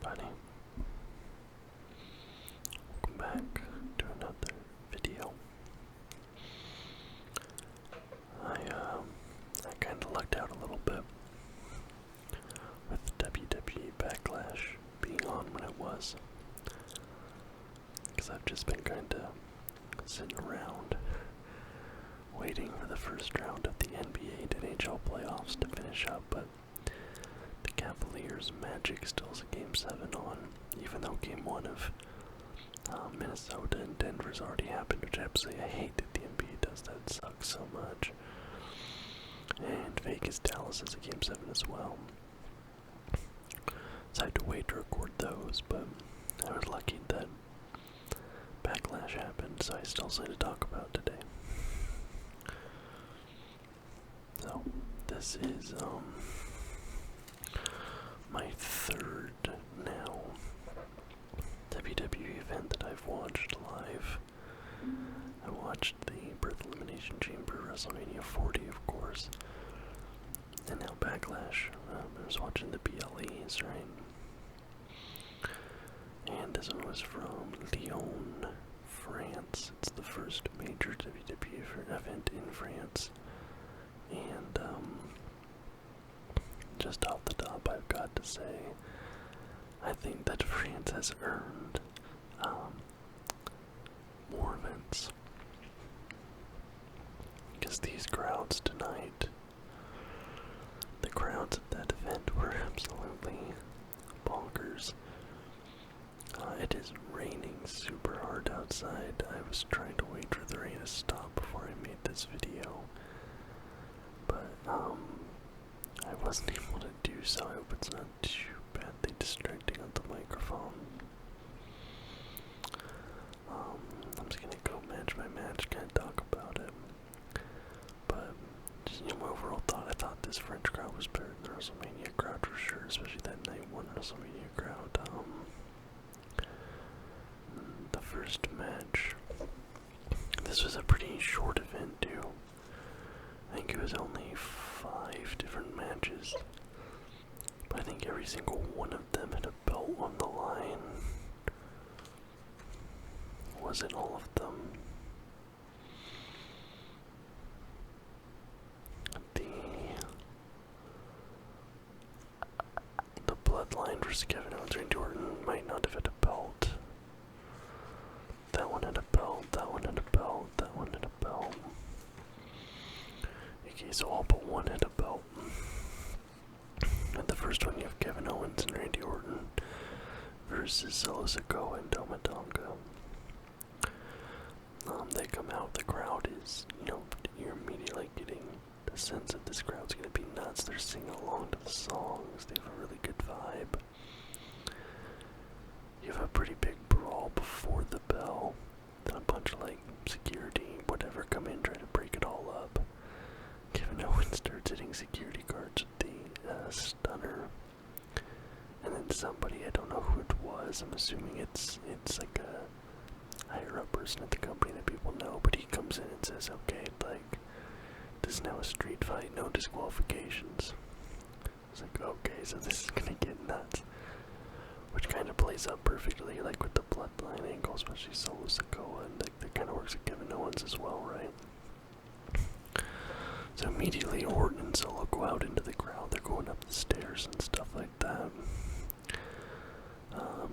everybody. Welcome back to another video. I kinda lucked out a little bit with WWE Backlash being on when it was. Because I've just been kinda sitting around waiting for the first round of the NBA and NHL playoffs to finish up, but the Cavaliers Magic still has a Game 7 on, even though Game 1 of Minnesota and Denver's already happened, which absolutely I hate that the NBA does that. It sucks so much. And Vegas Dallas has a Game 7 as well. So I had to wait to record those, but I was lucky that Backlash happened, so I still have something to talk about today. So, this is, my third now WWE event that I've watched live. I watched the Birth Elimination Chamber, WrestleMania 40, of course, and now Backlash. I was watching the BLEs, right? And this one was from Lyon, France. It's the first major WWE event in France. And, just off the top, I've got to say, I think that France has earned, more events. Because these crowds tonight, the crowds at that event were absolutely bonkers. It is raining super hard outside. I was trying to wait for the rain to stop before I made this video. But, I wasn't able to do so. I hope it's not too badly distracting on the microphone. I'm just gonna go match by match, kind of talk about it. But, just, my overall thought, I thought this French crowd was better than the WrestleMania crowd for sure, especially that night one WrestleMania crowd. The first match, this was a pretty short event too. I think it was only 5 different matches, but I think every single one of them had a belt on the line. Was it all of them? The Bloodline versus Kevin Owens and Orton might not have had a belt. That one had a belt, that one had a belt, that one had a belt. Okay, so all but one had a belt. And the first one you have Kevin Owens and Randy Orton versus Solo Sikoa and Tama Tonga. They come out, the crowd is, you're immediately getting the sense that this crowd's gonna be nuts. They're singing along to the songs, they have a really good vibe. You have a pretty big brawl before the bell, then a bunch of security, whatever, come in, try to break it all up. Kevin Owens starts hitting security guards with the stunner, and then somebody, I don't know who it was, I'm assuming it's like a higher up person at the company that people know, but he comes in and says, okay, this is now a street fight, no disqualifications. It's like, okay, so this is gonna get nuts. Which kind of plays up perfectly, with the Bloodline angle, especially Solo Sikoa, and that kind of works with Kevin Owens as well, right? So immediately Orton and Solo go out into the crowd, they're going up the stairs and stuff like that.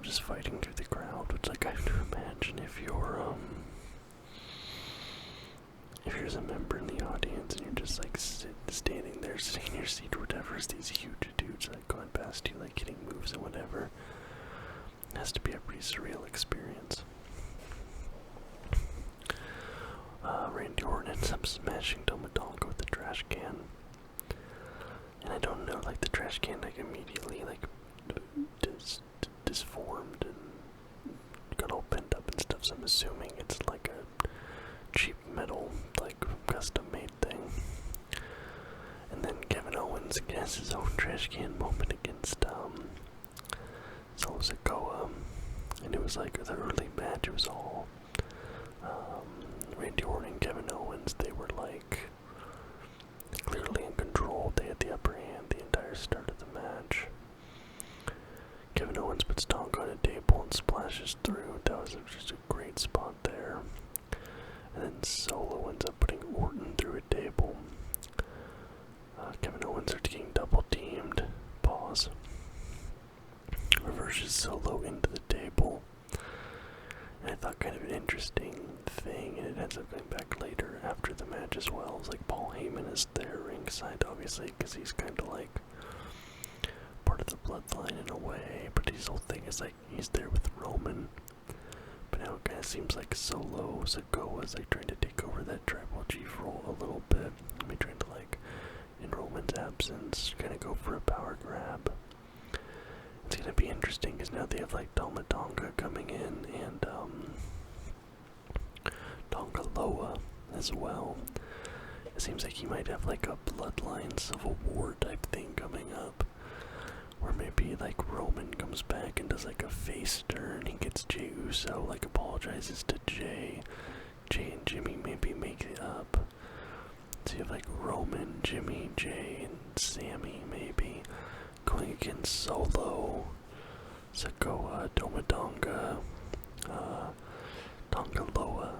Just fighting through the crowd, which I have to imagine if you're a member in the audience and you're just standing there, sitting in your seat or whatever, as these huge dudes going past you, hitting moves and whatever. It has to be a pretty surreal experience. Randy Orton ends up smashing Tama Tonga with the trash can. And I don't know, the trash can immediately disformed and got all bent up and stuff, so I'm assuming it's a cheap metal, custom made thing. And then Kevin Owens gets his own trash can moment against Solo Sikoa, and it was the early match, it was all Randy Orton and Kevin Owens. They were clearly in control, they had the upper hand the entire start of the match. Kevin Owens puts Tonga on a table and splashes through. That was just a great spot there. And then Solo ends up putting Orton through a table. Kevin Owens starts getting double teamed. Pause. Reverses Solo into the table. And I thought kind of an interesting thing, and it ends up going back later after the match as well. It's like Paul Heyman is there ringside, obviously, because he's kind of like part of the Bloodline in a way. But his whole thing is like he's there with Roman. But now it kind of seems like Solo Sikoa is like trying to take over that Tribal Chief role a little bit. I mean, trying to like, in Roman's absence, kind of go for a power grab. It's gonna be interesting because now they have like Tama Tonga coming in and Tonga Loa as well. It seems like he might have like a Bloodline Civil War type thing coming up, where maybe like Roman comes back and does like a face turn. He gets Jey Uso, like apologizes to Jey. Jey and Jimmy maybe make it up. So you have like Roman, Jimmy, Jey, and Sammy maybe going against Solo, Sikoa, Tomadonga, Tonga Loa.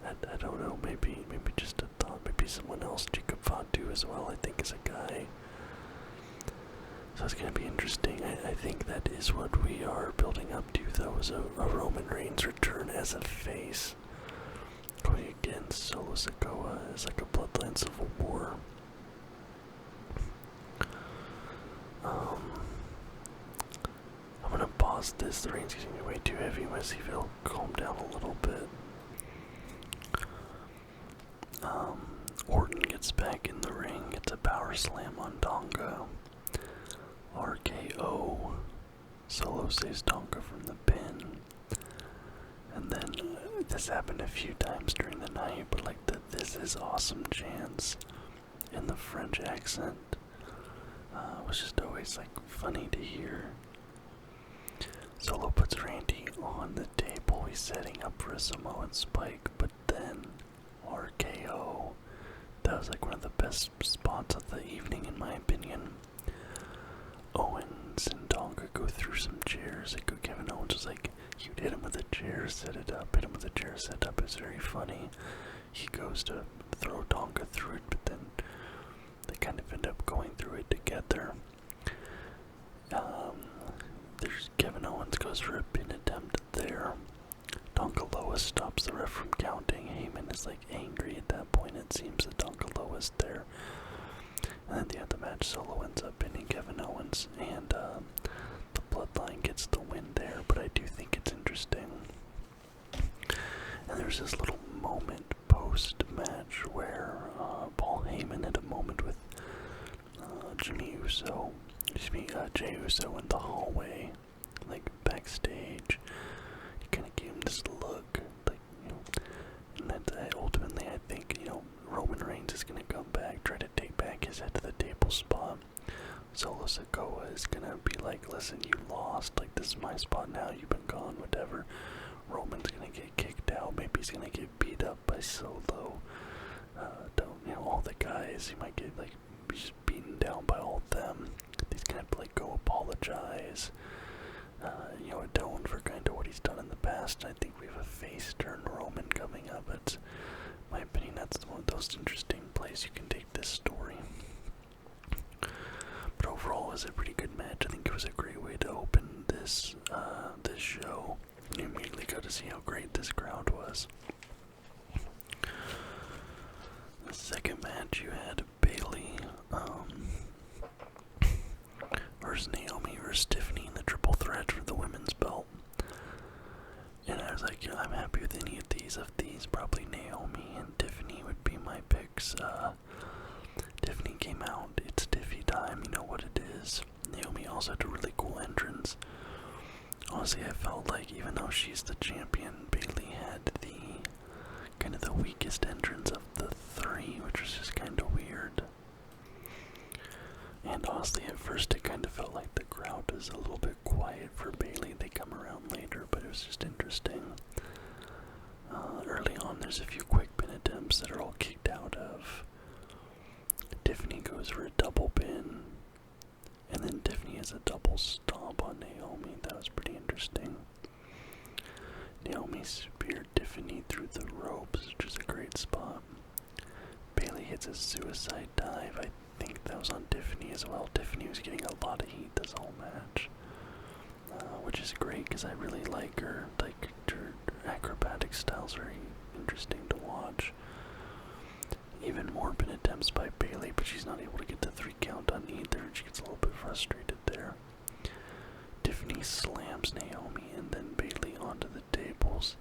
I don't know, maybe just a thought, maybe someone else, Jacob Fatu as well, I think is a guy. So it's going to be interesting. I think that is what we are building up to, though, is a Roman Reigns return as a face. Going against Solo Sikoa as like a Bloodline Civil War. I'm going to pause this. The rain's getting way too heavy. Let's see if it'll calm down a little bit. Orton gets back in the ring. Gets a power slam on Tonga. RKO. Solo saves Tonga from the pin. And then this happened a few times during the night, but like the "this is awesome" chants in the French accent was just always like funny to hear. Solo puts Randy on the table. He's setting up for a Samoan spike, but then RKO. That was like one of the best spots of the evening, in my opinion. Owens and Tonga go through some chairs. Kevin Owens was like, you'd hit him with a chair, set it up, hit him with a chair, set up. It's very funny. He goes to throw Tonga through it, but then they kind of end up going through it together. There's Kevin Owens goes for a pin attempt there. Tonga Loa stops the ref from counting. Heyman is like angry at that point. It seems that Tonga Loa's there. And at the end of the match, Solo ends up pinning Kevin Owens, and the Bloodline gets the win there. But I do think it's interesting. And there's this little moment post-match where Paul Heyman had a moment with Jey Uso in the hallway, like backstage. He kind of gave him this look, like, and then ultimately I think, Roman Reigns is going to come back, try to take back his head to the table spot. Solo Sikoa is going to be like, listen, you lost, like, this is my spot now, you've been gone, whatever. Roman's going to get kicked out, maybe he's going to get beat up by Solo. All the guys, he might get, like, just beaten down by all of them. He's going to have to, like, go apologize, atone for kind of what he's done in the past. I think we have a face turn Roman coming up. It's, in my opinion, that's one of those interesting plays you can take this story. But overall, it was a pretty good match. I think it was a great way to open this show. You immediately got to see how great this crowd was. The second match, you had Bayley versus Naomi versus Tiffany in the triple threat for the women's belt. And I was like, I'm happy with any of these. Of these, probably Naomi and Tiffany would be my picks. Tiffany came out. It's Tiffy time. You know what it is. Naomi also had a really cool entrance. Honestly, I felt like even though she's the champion, Bayley had the kind of the weakest entrance of the three, which was just kind of weird. And honestly, at first it kind of felt like the crowd was a little bit quiet for Bayley. They come around later, but it was just interesting. Early on, there's a few quick pin attempts that are all kicked out of. Tiffany goes for a double pin, and then Tiffany has a double stomp on Naomi. a suicide dive. I think that was on Tiffany as well. Tiffany was getting a lot of heat this whole match, which is great because I really like her. Like, her acrobatic style's very interesting to watch. Even more pin attempts by Bayley, but she's not able to get the 3 count on either. She gets a little bit frustrated there. Tiffany slams Naomi and then Bayley onto the tables.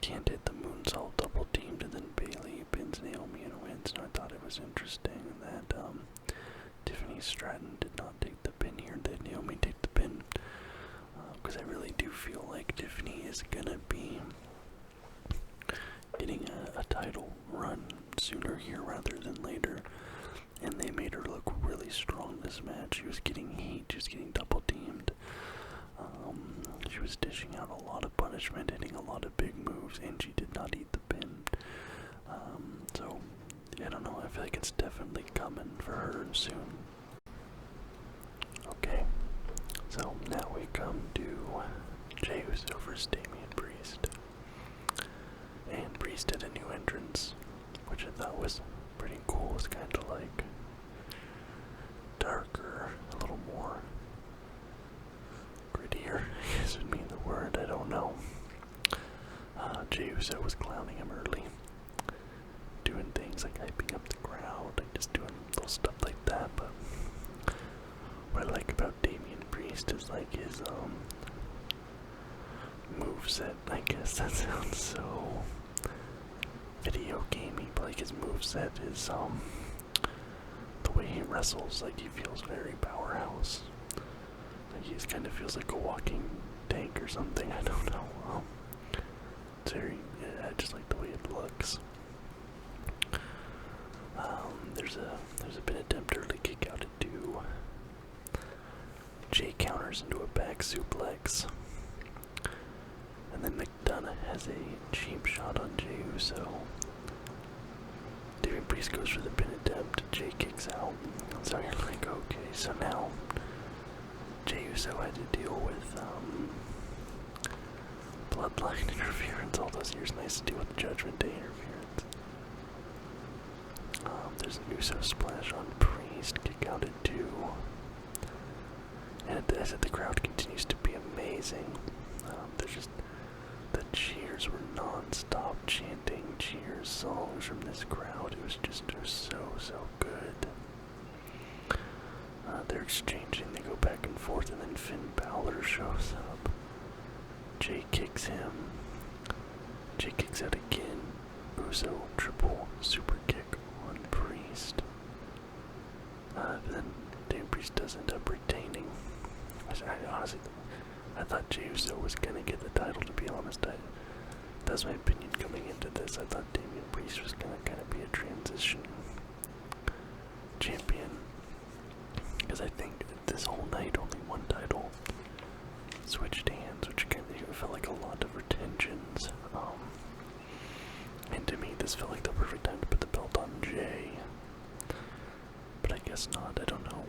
Can't hit the moonsault, double teamed, and then Bayley pins Naomi and wins. And I thought it was interesting that Tiffany Stratton did not take the pin here, that Naomi take the pin. Because I really do feel like Tiffany is gonna be getting a title run sooner here rather than later. And they made her look really strong this match. She was getting heat, she was getting double teamed. She was dishing out a lot of punishment, hitting a lot of big moves, and she did not eat the pin. So, I don't know, I feel like it's definitely coming for her soon. Okay, so now we come to Jey Uso versus Damian Priest. And Priest had a new entrance, which I thought was pretty cool. It's kind of like darker, a little more grittier, I guess would mean the word, I don't know. Jey Uso was clowning him early, doing things like hyping up the crowd, like just doing little stuff like that, but what I like about Damian Priest is like his moveset. I guess that sounds so video gamey, but like his moveset is the way he wrestles, like he feels very powerhouse. Like he kind of feels like a walking tank or something, I don't know. It's very, I just like the way it looks. There's a pin attempt early kick out at 2. Jey counters into a back suplex. And then McDonough has a cheap shot on Jey Uso. Damian Priest goes for the pin attempt. Jey kicks out. So you're like, okay, so now Jey Uso had to deal with Bloodline interference all those years. Nice to deal with Judgment Day interference. There's an Uso splash on Priest. Kick out at 2. And as the crowd continues to be amazing. There's just the cheers were non-stop chanting cheers songs from this crowd. It was so good. They're exchanging, they go back and forth, and then Finn Balor shows up. Jey kicks him. Jey kicks out again. Uso triple super kick on Priest. Then Damian Priest does end up retaining. Honestly, I thought Jey Uso was gonna get the title, to be honest. That's my opinion coming into this. I thought Damian Priest was gonna kind of be a transition champion. Because I think this whole night only one title switched hands, which kind of felt like a lot of retentions. And to me, this felt like the perfect time to put the belt on Jey. But I guess not, I don't know.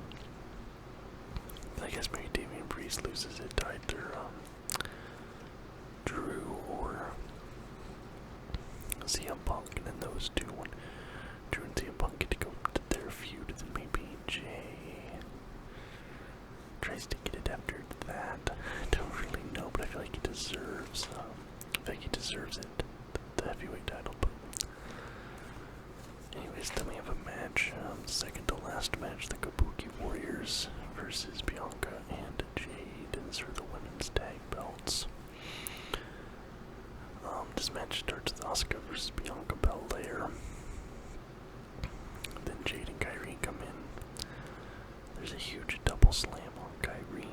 I guess maybe Damian Priest loses it to either Drew or CM Punk, and then those two, when Drew and CM Punk get to go to their feud, then maybe Jey tries to get it after that. I don't really know, but I feel like he deserves it, the heavyweight title. But anyways, then we have a match, second to last match, the Kabuki Warriors versus Bianca and Jade. And this for the women's tag belts. This match starts with Asuka versus Bianca Belair. Then Jade and Kyrie come in. There's a huge double slam on Kyrie.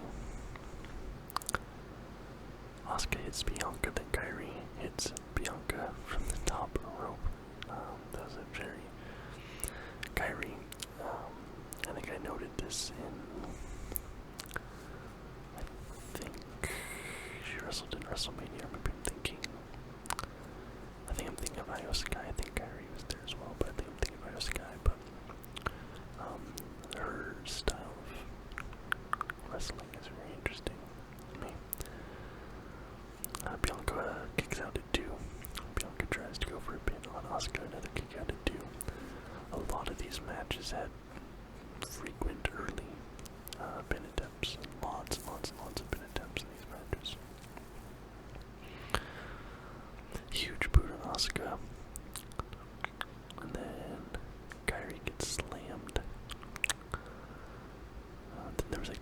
Asuka hits Bianca, then Kyrie hits Bianca from the top rope. That was a very Kyrie. I think I noted this in. I think she wrestled in WrestleMania. Maybe I'm thinking of Io Sky. I think Kyrie was there as well, but I think I'm thinking of Io Sky. But her style of wrestling is very interesting to me. Bianca kicks out at 2. Bianca tries to go for a pin on Asuka. Another kick out at 2. A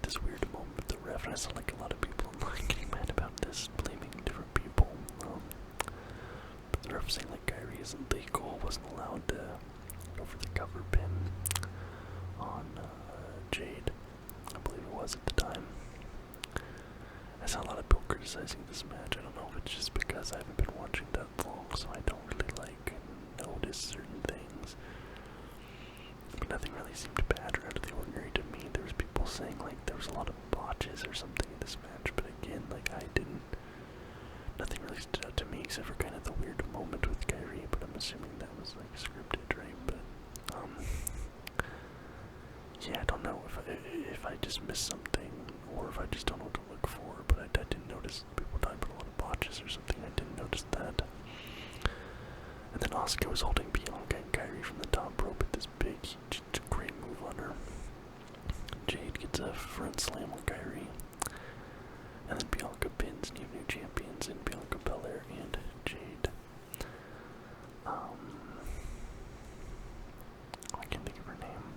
this weird moment with the ref, and I saw like a lot of people online getting mad about this, blaming different people. But the ref saying like Kyrie isn't legal, wasn't allowed to go for the cover pin on Jade, I believe it was at the time. I saw a lot of people criticizing this match. I don't know if it's just because I haven't been watching that long, so I don't really like notice certain things. But nothing really seemed bad or out of the ordinary to me. There was people saying like there was a lot of botches or something in this match, but again, like nothing really stood out to me except for kind of the weird moment with Kyrie, but I'm assuming that was like scripted, right? But yeah, I don't know if I just missed something or if I just don't know what to look for, but I didn't notice people talking about a lot of botches or something. I didn't notice that. And then Asuka was holding Bianca and Kyrie from the top rope at this big, huge, great move on her. Jade gets a front slam on Kyrie. And then Bianca pins new champions in Bianca Belair and Jade. I can't think of her name.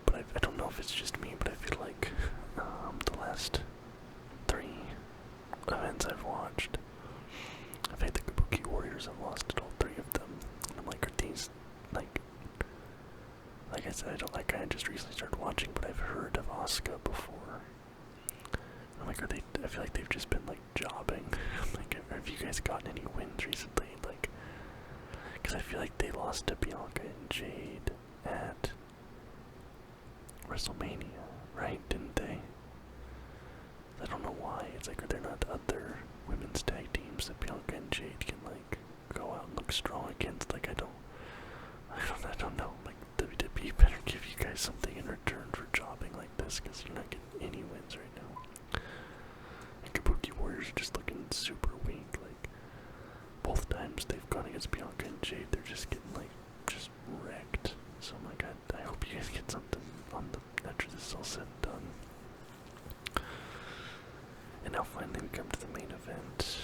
But I don't know if it's just me, but I feel like the last 3 events I've watched, I've had the Kabuki Warriors, I've lost at all 3 of them. And I'm like, are these, like I said, I kind of just recently started watching, but I've heard of Asuka before. I'm like, I feel like they've just been, like, jobbing. I'm like, have you guys gotten any wins recently? Like, because I feel like they lost to Bianca and Jade at WrestleMania, right? Didn't they? I don't know why. It's like, are there not other women's tag teams that Bianca and Jade can, like, go out and look strong against? Like, I don't know. Like, WWE better give you guys something in return for jobbing like this, because you're not getting any wins right now. And Kabuki Warriors are just looking super weak. Like, both times they've gone against Bianca and Jade, they're just getting, like, just wrecked. So I'm like, I hope you guys get something on the after this is all said and done. And now finally we come to the main event.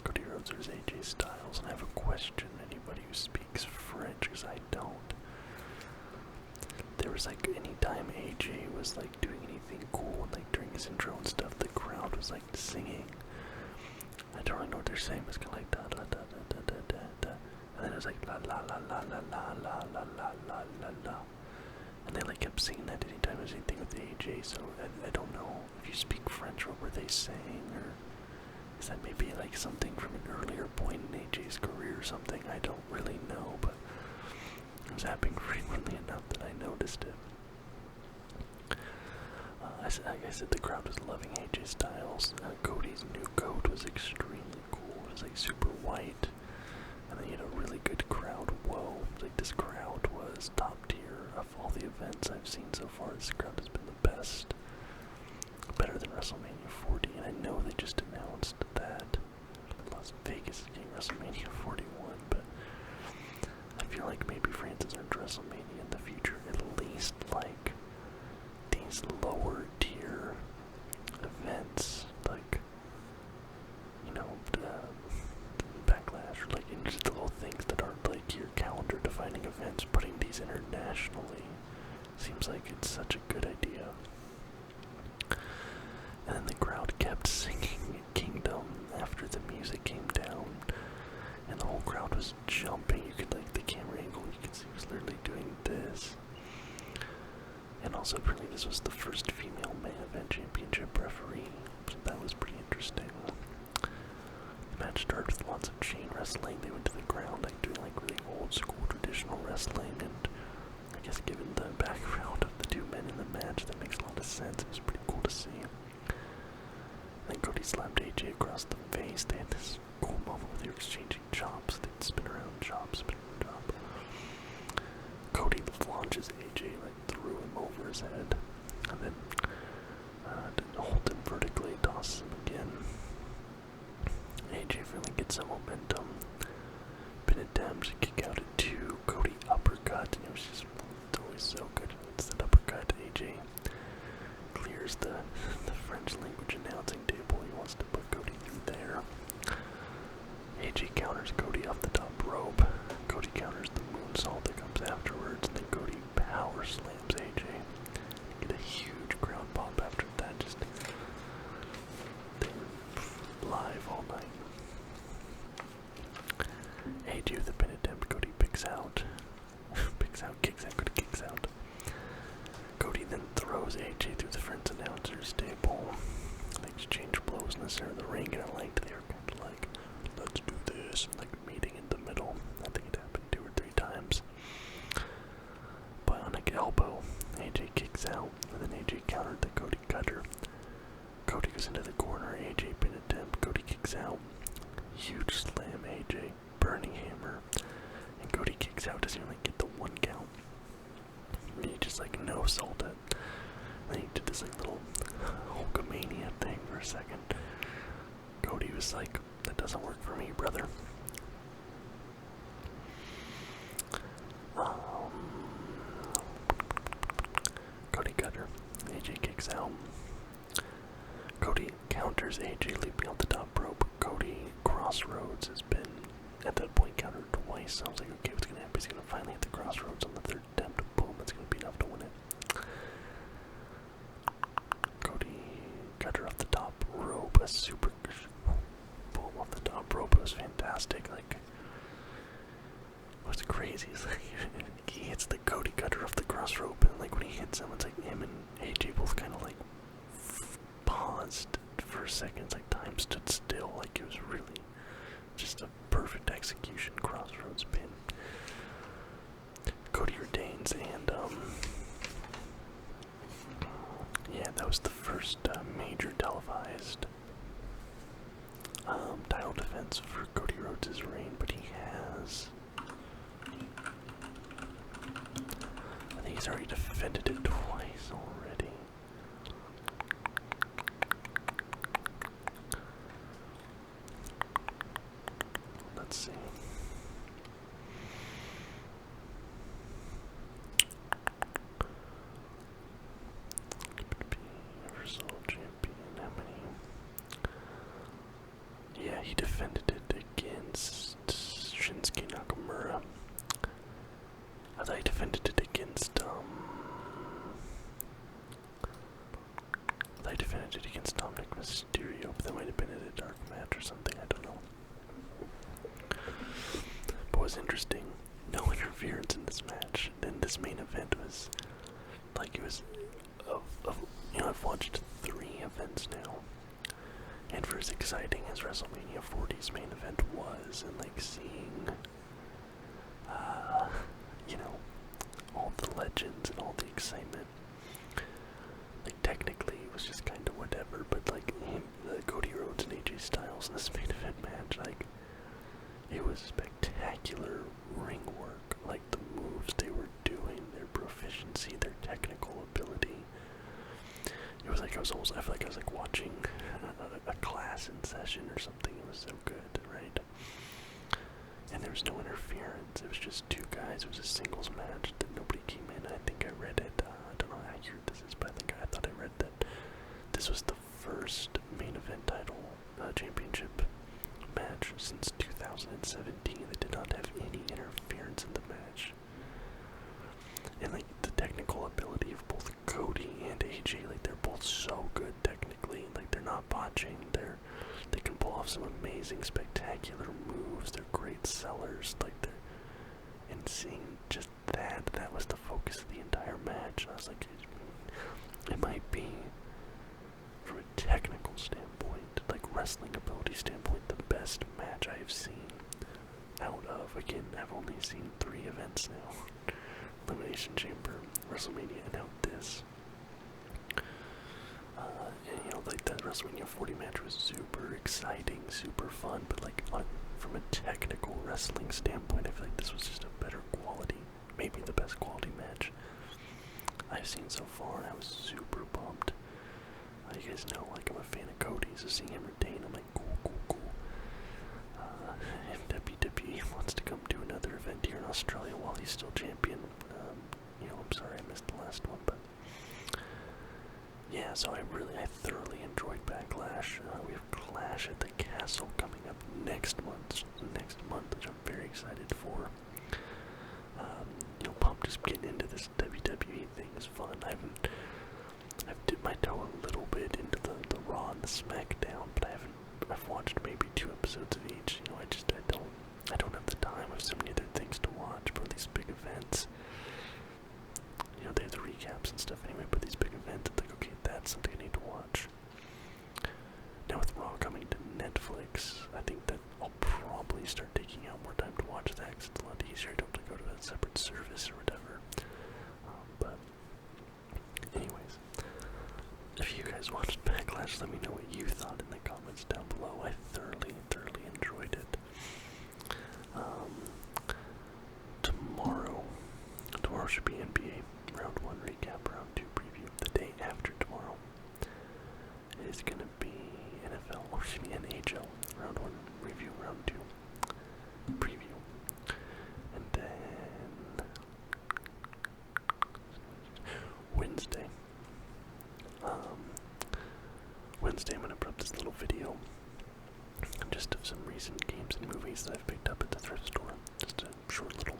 Cody Rhodes versus AJ Styles, and I have a question. Anybody who speaks French, because I don't. There was like, anytime AJ was like doing anything cool, and like during his intro and stuff, the crowd was like singing. I don't really know what they're saying, but it's kind of like da da da da da da da, and then it was like la la la la la la la la la la la la, and they like kept singing that anytime there was anything with AJ. So I don't know if you speak French, what were they saying, or is that maybe like something from an earlier point in AJ's career or something? I don't really know, but it was happening frequently enough that I noticed it. Like I said, the crowd was loving AJ Styles. Cody's new coat was extremely cool. It was like super white, and then he had a really good crowd. Whoa, like this crowd was top tier of all the events I've seen so far. This crowd has been the best, better than WrestleMania 40. And I know they just announced that Las Vegas is getting WrestleMania 41, but I feel like maybe Francis earned WrestleMania in the future, at least like these lower tier events, like, you know, Backlash, or like just the little things that aren't like your calendar defining events, putting these internationally seems like it's such a good idea. And then the crowd kept singing Kingdom after the music came down, and the whole crowd was jumping. You could, like, the camera angle, you could see he was literally doing this. And also, apparently, this was the first female main event championship referee, so that was pretty interesting. The match started with lots of chain wrestling. They went to the ground, like, doing, like, really old school traditional wrestling, and I guess given the background of the 2 men in the match, that makes a lot of sense. It was pretty cool to see. Then Cody slammed AJ across the face. They had this cool moment where they were exchanging chops. They'd spin around chop, spin around chop. Cody launches AJ like threw him over his head, and then didn't hold him vertically, tosses him again. AJ finally gets some momentum. Pin attempts, kick out at 2. Cody uppercut, and it was just, it's always so good. It's that uppercut. AJ clears the French language announcing table. He wants to put Cody through there. AJ counters Cody off the top rope. Cody counters the moonsault that comes afterwards, and then Cody power slams AJ. Get a huge crowd pop after that. Just they were live all night. AJ with the pin attempt. Cody picks out. Kicks out, Cody kicks out. Cody then throws AJ through the friends announcer's table. They exchange blows in the center of the ring, and I liked they were kind of like, let's do this, and like meeting in the middle. I think it happened 2 or 3 times. Bionic elbow. AJ kicks out, and then AJ countered the Cody cutter. Cody goes into the corner, AJ pin attempt, Cody kicks out. Huge slam, AJ, burning hammer. And Cody kicks out, doesn't even like get the 1 count. And he just like no sold it. And then he did this like little Hulkamania thing for a second. Cody was like, that doesn't work for me, brother. Cody cutter. AJ kicks out. Cody counters AJ leaping off the top rope. Cody crossroads has been at that point countered twice. So I was like, okay, what's gonna happen? He's gonna finally hit the crossroads on the 3rd attempt. Boom, that's gonna be enough to win it. Cody cutter off the top rope. A super boom off the top rope. It was fantastic. Like, it was crazy. It's like he hits the Cody cutter off the cross rope, and like when he hits him, it's like him and AJ both kind of like paused for a second. It's like time stood still. Like it was really just a perfect execution crossroads pin. Cody retains, and yeah, that was the first major televised title defense for Cody Rhodes' reign, but he has, I think he's already defended it twice already. Let's see. Universal Champion, how many? Yeah, he defended it against Shinsuke Nakamura. I thought he defended it against, Dominic Mysterio, but that might have been at a dark match or something, I don't know. But what's interesting, no interference in this match. Then this main event was, like, it was, I've watched 3 events now. And for as exciting as WrestleMania 40's main event was, and like seeing, all the legends and all the excitement, like technically it was just kind of whatever, but like Cody Rhodes and AJ Styles in this main event match, like, it was spectacular ring work, like the moves they were doing, their proficiency, their technical ability. It was like I feel like I was like watching a class in session or something. It was so good, right? And there was no interference. It was just 2 guys. It was a singles match that nobody came in. I think I read it. I don't know how accurate this is, but I thought I read that this was the first main event title championship match since 2017 that did not have any interference in the match. And like the technical ability of both Cody and AJ, like they're both so good technically. Like they're not botching. They can pull off some amazing, spectacular moves. They're great sellers. Like and seeing just that was the focus of the entire match. I was like, it might be, from a technical standpoint, like wrestling ability standpoint, the best match I have seen. Out of, again, I've only seen 3 events now. Elimination Chamber, WrestleMania, and now this. And like that WrestleMania 40 match was super exciting, super fun, but like from a technical wrestling standpoint, I feel like this was just a better quality, maybe the best quality match I've seen so far, and I was super pumped. You guys know, like, I'm a fan of Cody, so seeing him retain, I'm like, cool. If WWE wants to come do another event here in Australia while he's still champion, I'm sorry I missed the last one, but yeah, so I thoroughly enjoyed Backlash. We have Clash at the Castle coming up next month, which I'm very excited for. Pumped just getting into this WWE thing is fun. I haven't I've dipped my toe a little bit into the Raw and the SmackDown, but I've watched maybe 2 episodes of each. You know, I don't have the time. I have so many other things to watch for these big events. You know, they have the recaps and stuff anyway, but these big events, it's like, okay, that's something I need to watch. Now with Raw coming to Netflix, I think that I'll probably start taking out more time to watch that, because it's a lot easier. I don't have to go to a separate service or whatever. But anyways, if you guys watched Backlash, let me know what you thought in the comments down below. I thoroughly enjoyed it. Tomorrow should be NBA round 1 recap, round 2 preview. The day after tomorrow is gonna be NFL, or should be NHL round 1 review, round 2 preview, and then Wednesday I'm gonna put up this little video just of some recent games and movies that I've picked up at the thrift store. Just a short little